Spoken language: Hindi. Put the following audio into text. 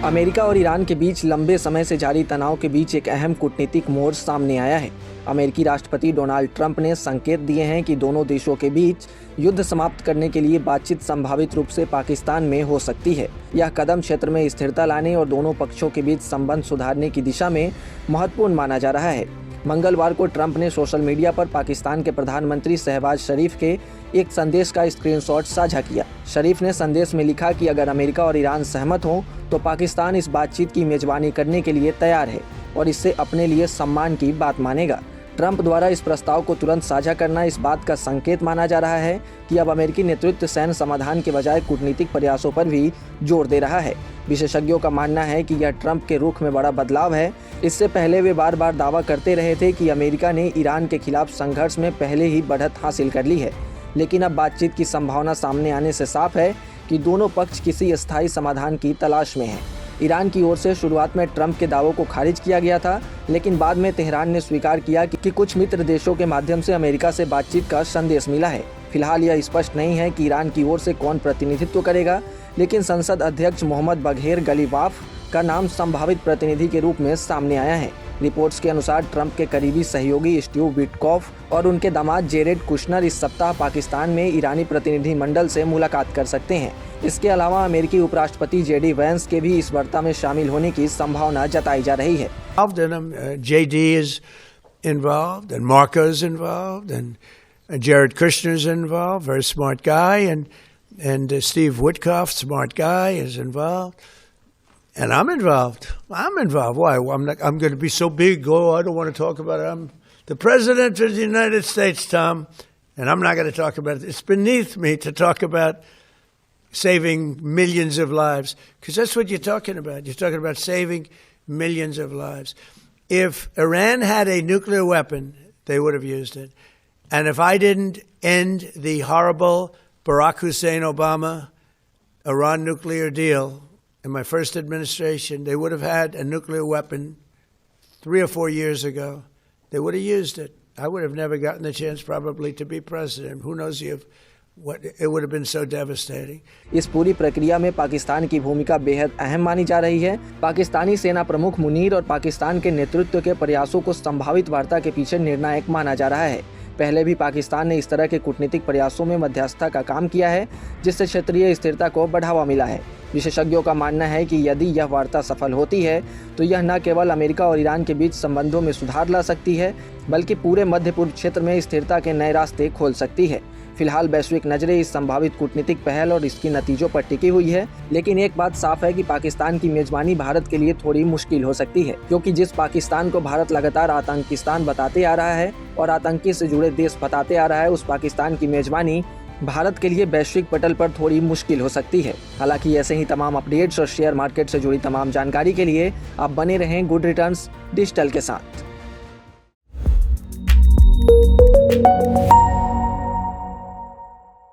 अमेरिका और ईरान के बीच लंबे समय से जारी तनाव के बीच एक अहम कूटनीतिक मोड़ सामने आया है। अमेरिकी राष्ट्रपति डोनाल्ड ट्रंप ने संकेत दिए हैं कि दोनों देशों के बीच युद्ध समाप्त करने के लिए बातचीत संभावित रूप से पाकिस्तान में हो सकती है। यह कदम क्षेत्र में स्थिरता लाने और दोनों पक्षों के बीच संबंध सुधारने की दिशा में महत्वपूर्ण माना जा रहा है। मंगलवार को ट्रंप ने सोशल मीडिया पर पाकिस्तान के प्रधानमंत्री शहबाज शरीफ के एक संदेश का स्क्रीनशॉट साझा किया। शरीफ ने संदेश में लिखा कि अगर अमेरिका और ईरान सहमत हों तो पाकिस्तान इस बातचीत की मेजबानी करने के लिए तैयार है और इससे अपने लिए सम्मान की बात मानेगा। ट्रंप द्वारा इस प्रस्ताव को तुरंत साझा करना इस बात का संकेत माना जा रहा है कि अब अमेरिकी नेतृत्व सैन्य समाधान के बजाय कूटनीतिक प्रयासों पर भी जोर दे रहा है। विशेषज्ञों का मानना है कि यह ट्रंप के रुख में बड़ा बदलाव है। इससे पहले वे बार बार दावा करते रहे थे कि अमेरिका ने ईरान के खिलाफ संघर्ष में पहले ही बढ़त हासिल कर ली है, लेकिन अब बातचीत की संभावना सामने आने से साफ है कि दोनों पक्ष किसी अस्थायी समाधान की तलाश में हैं। ईरान की ओर से शुरुआत में ट्रंप के दावों को खारिज किया गया था, लेकिन बाद में तेहरान ने स्वीकार किया कि कुछ मित्र देशों के माध्यम से अमेरिका से बातचीत का संदेश मिला है। फिलहाल यह स्पष्ट नहीं है कि ईरान की ओर से कौन प्रतिनिधित्व करेगा, लेकिन संसद अध्यक्ष मोहम्मद बघेर गलीबाफ का नाम संभावित प्रतिनिधि के रूप में सामने आया है। रिपोर्ट्स के अनुसार ट्रंप के करीबी सहयोगी स्टीव विटकॉफ और उनके दामाद जेरेड कुशनर इस सप्ताह पाकिस्तान में ईरानी प्रतिनिधिमंडल से मुलाकात कर सकते हैं। इसके अलावा अमेरिकी उपराष्ट्रपति जेडी वैंस के भी इस वार्ता में शामिल होने की संभावना जताई जा रही है। JD is involved and Marco is involved and Jared Kushner is involved, very smart guy, and Steve Witkoff, smart guy, is involved. And I'm involved. Why? I'm going to be so big. Oh, I don't want to talk about it. I'm the president of the United States, Tom, and I'm not going to talk about it. It's beneath me to talk about saving millions of lives, because that's what you're talking about. You're talking about saving millions of lives. If Iran had a nuclear weapon, they would have used it. And if I didn't end the horrible Barack Hussein Obama Iran nuclear deal in my first administration, they would have had a nuclear weapon 3 or 4 years ago. They would have used it. I would have never gotten the chance probably to be president. Who knows if what it would have been so devastating. इस पूरी प्रक्रिया में पाकिस्तान की भूमिका बेहद अहम मानी जा रही है। पाकिस्तानी सेना प्रमुख मुनीर और पाकिस्तान के नेतृत्व के प्रयासों को संभावित वार्ता के पीछे निर्णायक माना जा रहा है। पहले भी पाकिस्तान ने इस तरह के कूटनीतिक प्रयासों में मध्यस्थता का काम किया है, जिससे क्षेत्रीय स्थिरता को बढ़ावा मिला है। विशेषज्ञों का मानना है कि यदि यह वार्ता सफल होती है तो यह न केवल अमेरिका और ईरान के बीच संबंधों में सुधार ला सकती है, बल्कि पूरे मध्य पूर्व क्षेत्र में स्थिरता के नए रास्ते खोल सकती है। फिलहाल वैश्विक नजरें इस संभावित कूटनीतिक पहल और इसकी नतीजों पर टिकी हुई है, लेकिन एक बात साफ है कि पाकिस्तान की मेजबानी भारत के लिए थोड़ी मुश्किल हो सकती है, क्योंकि जिस पाकिस्तान को भारत लगातार आतंकिस्तान बताते आ रहा है और आतंकी से जुड़े देश बताते आ रहा है, उस पाकिस्तान की मेजबानी भारत के लिए वैश्विक पटल पर थोड़ी मुश्किल हो सकती है। हालांकि ऐसे ही तमाम अपडेट्स और शेयर मार्केट से जुड़ी तमाम जानकारी के लिए आप बने रहें गुड रिटर्न्स डिजिटल के साथ।